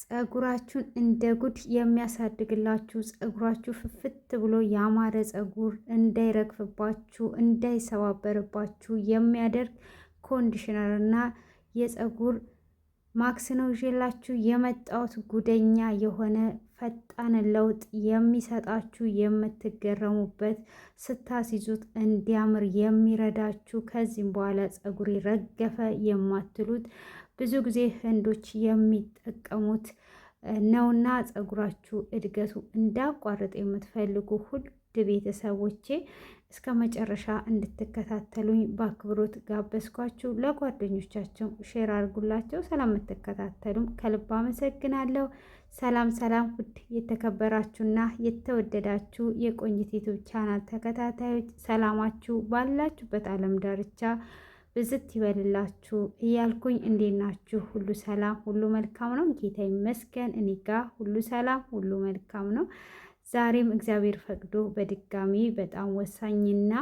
ፀጉራችሁን እንደ ጉድ የሚያሳድግላችሁ ፀጉራችሁ ፍፍት ብሎ ያማረ ፀጉር እንዳይረግፍባችሁ እንዳይሰባበርባችሁ የሚያደርግ ኮንዲሽነር እና የፀጉር ማክስ ነው ይዤላችሁ የመጣሁት። ጉደኛ የሆነ ፈጣን ለውጥ የሚሰጣችሁ የምትገረሙበት ስታስይዙት እንዲያምር የሚረዳችሁ ከዚህም በኋላ ፀጉሬ ረገፈ የማትሉት ብዙ ጊዜ ህንዶች የሚጠቀሙት ነውና ፀጉራችሁ እድገቱ እንዳቋርጥ የምትፈልጉ ሁሉ ቤተሰቦቼ እስከ መጨረሻ እንድትከታተሉኝ በአክብሮት ጋበዝኳችሁ። ለጓደኞቻቸው ሼር አድርጉላቸው። ስለምትከታተሉም ከልብ አመሰግናለሁ። ሰላም ሰላም! ውድ የተከበራችሁና የተወደዳችሁ የቆንጂት ዩቲዩብ ቻናል ተከታታዮች ሰላማችሁ ባላችሁበት ዓለም ዳርቻ ብዝት ይበልላችሁ እያልኩኝ እንዴት ናችሁ? ሁሉ ሰላም፣ ሁሉ መልካም ነው። ጌታ ይመስገን፣ እኔ ጋ ሁሉ ሰላም፣ ሁሉ መልካም ነው። ዛሬም እግዚአብሔር ፈቅዶ በድጋሚ በጣም ወሳኝና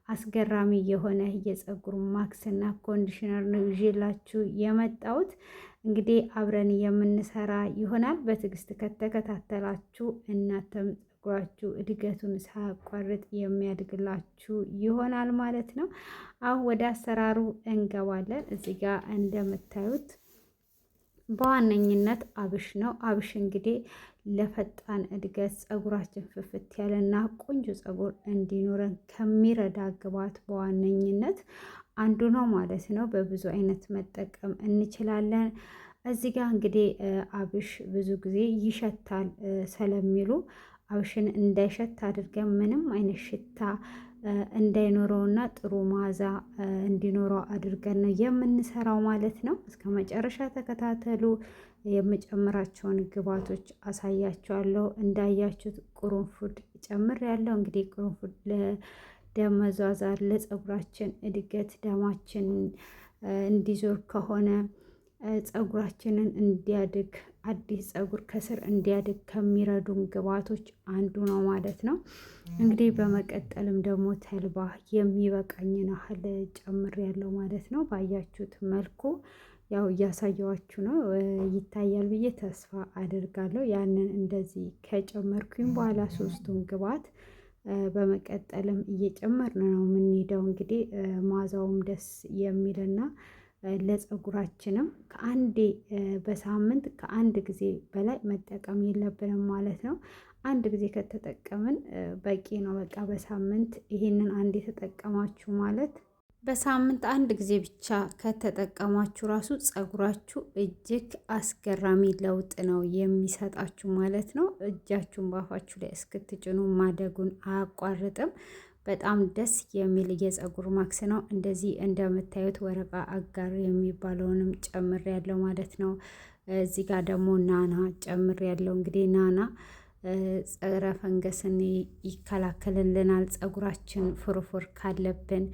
አስገራሚ የሆነ የፀጉር ማክስና ኮንዲሽነር ነው ይዤላችሁ የመጣሁት። እንግዲህ አብረን የምንሰራ ይሆናል። በትዕግስት ከተከታተላችሁ እናንተም ፀጉራችሁ እድገቱን ሳያቋርጥ የሚያድግላችሁ ይሆናል ማለት ነው። አሁን ወደ አሰራሩ እንገባለን። እዚህ ጋር እንደምታዩት በዋነኝነት አብሽ ነው። አብሽ እንግዲህ ለፈጣን እድገት ፀጉራችን ፍፍት ያለና ቆንጆ ፀጉር እንዲኖረን ከሚረዳ ግብዓት በዋነኝነት አንዱ ነው ማለት ነው። በብዙ አይነት መጠቀም እንችላለን። እዚህ ጋር እንግዲህ አብሽ ብዙ ጊዜ ይሸታል ስለሚሉ አብሽን እንዳይሸት አድርገን ምንም አይነት ሽታ እንዳይኖረውና ጥሩ መዓዛ እንዲኖረው አድርገን ነው የምንሰራው ማለት ነው። እስከ መጨረሻ ተከታተሉ። የምጨምራቸውን ግብዓቶች አሳያቸዋለሁ። እንዳያችሁት ቅርንፉድ ጨምሬያለሁ። እንግዲህ ቅርንፉድ ለደም መዟዟር፣ ለፀጉራችን እድገት፣ ደማችን እንዲዞር ከሆነ ፀጉራችንን እንዲያድግ አዲስ ፀጉር ከስር እንዲያድግ ከሚረዱን ግብዓቶች አንዱ ነው ማለት ነው። እንግዲህ በመቀጠልም ደግሞ ተልባ የሚበቃኝን ያህል ጨምሬያለሁ ማለት ነው። ባያችሁት መልኩ ያው እያሳየዋችሁ ነው፣ ይታያል ብዬ ተስፋ አድርጋለሁ። ያንን እንደዚህ ከጨመርኩኝ በኋላ ሶስቱን ግብዓት በመቀጠልም እየጨመርን ነው የምንሄደው። እንግዲህ መዓዛውም ደስ የሚልና ለፀጉራችንም ከአንዴ በሳምንት ከአንድ ጊዜ በላይ መጠቀም የለብንም ማለት ነው። አንድ ጊዜ ከተጠቀምን በቂ ነው። በቃ በሳምንት ይሄንን አንድ የተጠቀማችሁ ማለት በሳምንት አንድ ጊዜ ብቻ ከተጠቀማችሁ ራሱ ፀጉራችሁ እጅግ አስገራሚ ለውጥ ነው የሚሰጣችሁ ማለት ነው። እጃችሁን ባፋችሁ ላይ እስክትጭኑ ማደጉን አያቋርጥም። በጣም ደስ የሚል የፀጉር ማክስ ነው። እንደዚህ እንደምታዩት ወረቃ አጋር የሚባለውንም ጨምር ያለው ማለት ነው። እዚህ ጋር ደግሞ ናና ጨምር ያለው። እንግዲህ ናና ፀረ ፈንገስን ይከላከልልናል። ፀጉራችን ፉርፉር ካለብን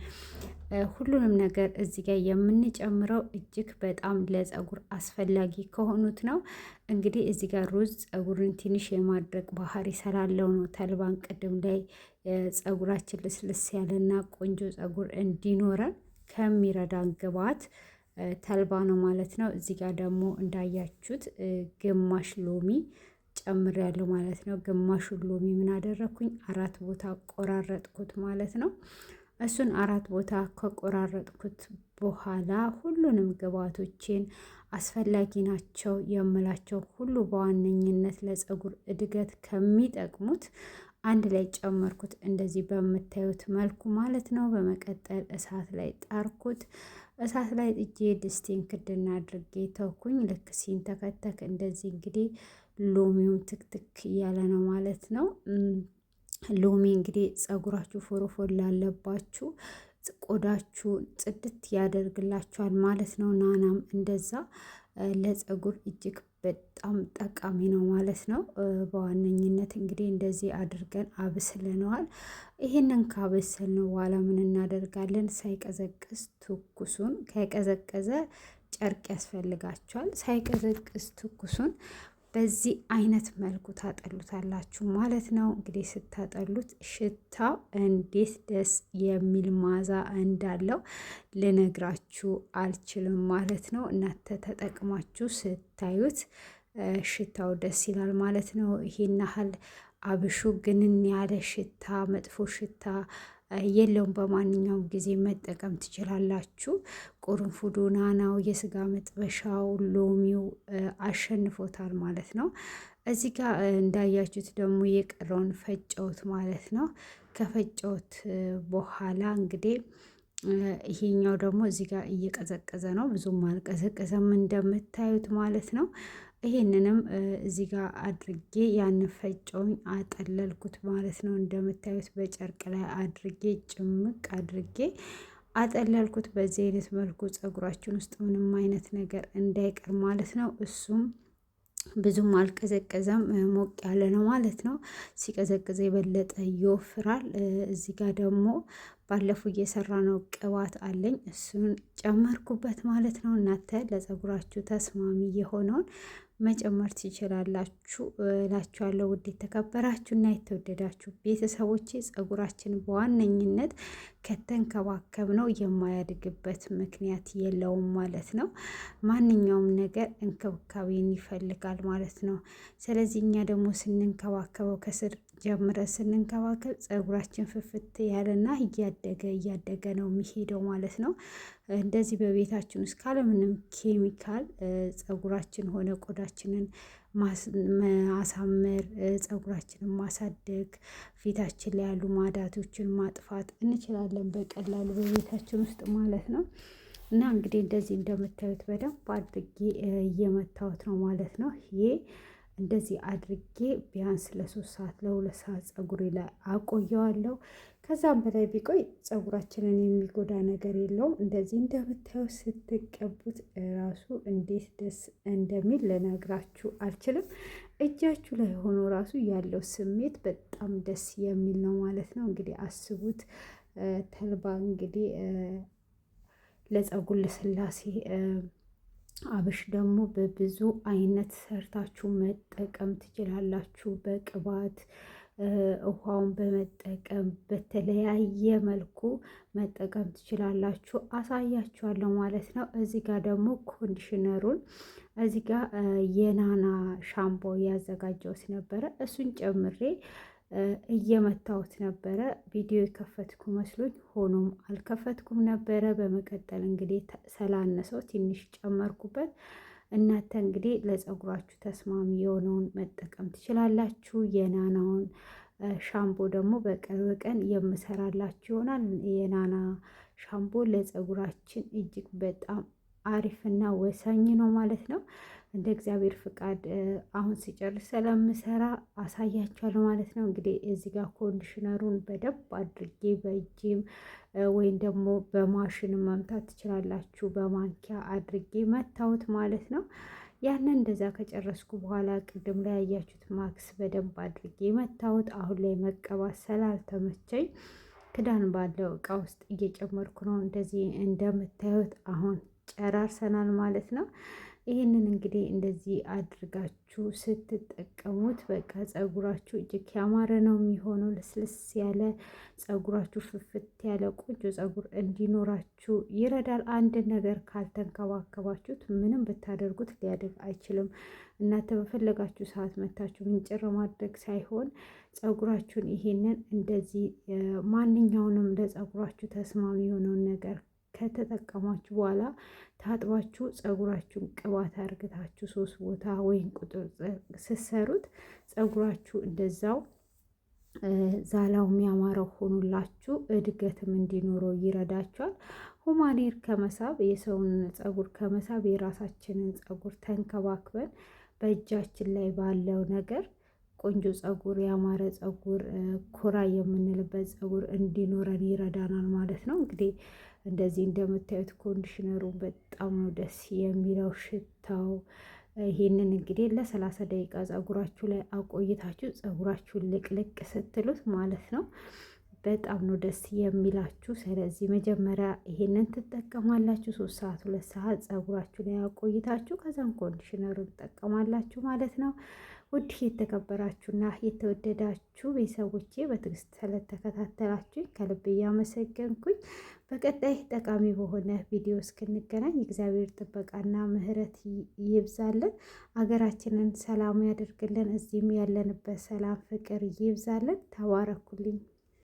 ሁሉንም ነገር እዚህ ጋር የምንጨምረው እጅግ በጣም ለፀጉር አስፈላጊ ከሆኑት ነው። እንግዲህ እዚህ ጋር ሩዝ ፀጉርን ትንሽ የማድረግ ባህሪ ስላለው ነው። ተልባን ቅድም ላይ ፀጉራችን ልስልስ ያለና ቆንጆ ፀጉር እንዲኖረን ከሚረዳን ግብዓት ተልባ ነው ማለት ነው። እዚህ ጋር ደግሞ እንዳያችሁት ግማሽ ሎሚ ጨምር ያለው ማለት ነው። ግማሹን ሎሚ ምን አደረኩኝ? 4 ቦታ ቆራረጥኩት ማለት ነው። እሱን 4 ቦታ ከቆራረጥኩት በኋላ ሁሉንም ግብዓቶችን አስፈላጊ ናቸው የምላቸው ሁሉ በዋነኝነት ለፀጉር እድገት ከሚጠቅሙት አንድ ላይ ጨመርኩት፣ እንደዚህ በምታዩት መልኩ ማለት ነው። በመቀጠል እሳት ላይ ጣርኩት። እሳት ላይ ጥጄ ድስቴን ክድና አድርጌ ተውኩኝ። ልክ ሲንተከተክ እንደዚህ እንግዲህ ሎሚውም ትክትክ እያለ ነው ማለት ነው። ሎሚ እንግዲህ ፀጉራችሁ ፎሮፎር ላለባችሁ ቆዳችሁ ጽድት ያደርግላችኋል ማለት ነው። ናናም እንደዛ ለፀጉር እጅግ በጣም ጠቃሚ ነው ማለት ነው። በዋነኝነት እንግዲህ እንደዚህ አድርገን አብስለነዋል። ይህንን ካበሰልነው በኋላ ምን እናደርጋለን? ሳይቀዘቅዝ ትኩሱን፣ ከቀዘቀዘ ጨርቅ ያስፈልጋቸዋል። ሳይቀዘቅዝ ትኩሱን በዚህ አይነት መልኩ ታጠሉታላችሁ ማለት ነው። እንግዲህ ስታጠሉት ሽታው እንዴት ደስ የሚል መዓዛ እንዳለው ልነግራችሁ አልችልም ማለት ነው። እናንተ ተጠቅማችሁ ስታዩት ሽታው ደስ ይላል ማለት ነው። ይሄን ያህል አብሹ ግንን ያለ ሽታ መጥፎ ሽታ የለውም። በማንኛውም ጊዜ መጠቀም ትችላላችሁ። ቁርንፉዱ፣ ናናው፣ የስጋ መጥበሻው፣ ሎሚው አሸንፎታል ማለት ነው። እዚህ ጋር እንዳያችሁት ደግሞ የቀረውን ፈጨውት ማለት ነው። ከፈጨውት በኋላ እንግዲህ ይሄኛው ደግሞ እዚህ ጋር እየቀዘቀዘ ነው፣ ብዙም አልቀዘቀዘም እንደምታዩት ማለት ነው። ይሄንንም እዚህ ጋር አድርጌ ያንፈጨውኝ አጠለልኩት ማለት ነው። እንደምታዩት በጨርቅ ላይ አድርጌ ጭምቅ አድርጌ አጠለልኩት። በዚህ አይነት መልኩ ፀጉራችን ውስጥ ምንም አይነት ነገር እንዳይቀር ማለት ነው። እሱም ብዙም አልቀዘቀዘም፣ ሞቅ ያለ ነው ማለት ነው። ሲቀዘቅዘ የበለጠ ይወፍራል። እዚህ ጋር ደግሞ ባለፈው እየሰራ ነው ቅባት አለኝ፣ እሱን ጨመርኩበት ማለት ነው። እናንተ ለፀጉራችሁ ተስማሚ የሆነውን መጨመር ትችላላችሁ እላችኋለሁ። ውድ የተከበራችሁ እና የተወደዳችሁ ቤተሰቦቼ ፀጉራችን በዋነኝነት ከተንከባከብ ነው የማያድግበት ምክንያት የለውም ማለት ነው። ማንኛውም ነገር እንክብካቤን ይፈልጋል ማለት ነው። ስለዚህ እኛ ደግሞ ስንንከባከበው ከስር ጀምረ ስንንከባከብ ፀጉራችን ፍፍት ያለና እያደገ ነው የሚሄደው ማለት ነው። እንደዚህ በቤታችን ውስጥ ካለምንም ኬሚካል ፀጉራችን ሆነ ቆዳችንን ማሳመር፣ ፀጉራችንን ማሳደግ፣ ፊታችን ላይ ያሉ ማዳቶችን ማጥፋት እንችላለን በቀላሉ በቤታችን ውስጥ ማለት ነው። እና እንግዲህ እንደዚህ እንደምታዩት በደንብ አድርጌ እየመታወት ነው ማለት ነው። ይሄ እንደዚህ አድርጌ ቢያንስ ለ3 ሰዓት ለ2 ሰዓት ፀጉሬ ላይ አቆየዋለሁ። ከዛም በላይ ቢቆይ ፀጉራችንን የሚጎዳ ነገር የለውም። እንደዚህ እንደምታዩት ስትቀቡት ራሱ እንዴት ደስ እንደሚል ልነግራችሁ አልችልም። እጃችሁ ላይ ሆኖ ራሱ ያለው ስሜት በጣም ደስ የሚል ነው ማለት ነው። እንግዲህ አስቡት፣ ተልባ እንግዲህ ለፀጉር ልስላሴ፣ አብሽ ደግሞ በብዙ አይነት ሰርታችሁ መጠቀም ትችላላችሁ። በቅባት ውሃውን በመጠቀም በተለያየ መልኩ መጠቀም ትችላላችሁ። አሳያችኋለሁ ማለት ነው። እዚህ ጋር ደግሞ ኮንዲሽነሩን እዚህ ጋር የናና ሻምፖ ያዘጋጀሁት ነበረ፣ እሱን ጨምሬ እየመታሁት ነበረ። ቪዲዮ የከፈትኩ መስሎኝ ሆኖም አልከፈትኩም ነበረ። በመቀጠል እንግዲህ ስላነሰው ትንሽ ጨመርኩበት። እናንተ እንግዲህ ለፀጉራችሁ ተስማሚ የሆነውን መጠቀም ትችላላችሁ። የናናውን ሻምፖ ደግሞ በቅርብ ቀን የምሰራላችሁ ይሆናል። የናና ሻምፖ ለፀጉራችን እጅግ በጣም አሪፍና ወሳኝ ነው ማለት ነው። እንደ እግዚአብሔር ፍቃድ አሁን ሲጨርስ ስለምሰራ አሳያችኋለሁ ማለት ነው። እንግዲህ እዚህ ጋር ኮንዲሽነሩን በደንብ አድርጌ በእጄም ወይም ደግሞ በማሽን መምታት ትችላላችሁ። በማንኪያ አድርጌ መታወት ማለት ነው። ያንን እንደዛ ከጨረስኩ በኋላ ቅድም ላይ ያያችሁት ማክስ በደንብ አድርጌ መታወት። አሁን ላይ መቀባት ስላልተመቸኝ ክዳን ባለው እቃ ውስጥ እየጨመርኩ ነው። እንደዚህ እንደምታዩት አሁን ጨራርሰናል ማለት ነው። ይህንን እንግዲህ እንደዚህ አድርጋችሁ ስትጠቀሙት በቃ ፀጉራችሁ እጅግ ያማረ ነው የሚሆነው። ልስልስ ያለ ፀጉራችሁ ፍፍት ያለ ቆንጆ ፀጉር እንዲኖራችሁ ይረዳል። አንድ ነገር ካልተንከባከባችሁት ምንም ብታደርጉት ሊያድግ አይችልም። እናንተ በፈለጋችሁ ሰዓት መታችሁ ምንጭር ማድረግ ሳይሆን ፀጉራችሁን ይሄንን እንደዚህ ማንኛውንም ለፀጉራችሁ ተስማሚ የሆነውን ነገር ከተጠቀማችሁ በኋላ ታጥባችሁ ፀጉራችሁን ቅባት አርግታችሁ 3 ቦታ ወይም ቁጥር ስትሰሩት ፀጉራችሁ እንደዛው ዛላው የሚያማረው ሆኑላችሁ እድገትም እንዲኖረው ይረዳችኋል። ሁማኔር ከመሳብ የሰውን ፀጉር ከመሳብ የራሳችንን ፀጉር ተንከባክበን በእጃችን ላይ ባለው ነገር ቆንጆ ፀጉር፣ ያማረ ፀጉር፣ ኮራ የምንልበት ፀጉር እንዲኖረን ይረዳናል ማለት ነው። እንግዲህ እንደዚህ እንደምታዩት ኮንዲሽነሩ በጣም ነው ደስ የሚለው ሽታው። ይሄንን እንግዲህ ለ30 ደቂቃ ፀጉራችሁ ላይ አቆይታችሁ ፀጉራችሁን ልቅልቅ ስትሉት ማለት ነው በጣም ነው ደስ የሚላችሁ። ስለዚህ መጀመሪያ ይሄንን ትጠቀማላችሁ 3 ሰዓት 2 ሰዓት ፀጉራችሁ ላይ አቆይታችሁ ከዛም ኮንዲሽነሩን ትጠቀማላችሁ ማለት ነው። ውድ የተከበራችሁና የተወደዳችሁ ቤተሰቦቼ በትዕግስት ስለተከታተላችሁኝ ከልብ እያመሰገንኩኝ በቀጣይ ጠቃሚ በሆነ ቪዲዮ እስክንገናኝ እግዚአብሔር ጥበቃና ምሕረት ይብዛልን። ሀገራችንን ሰላም ያደርግልን። እዚህም ያለንበት ሰላም ፍቅር ይብዛልን። ተባረኩልኝ።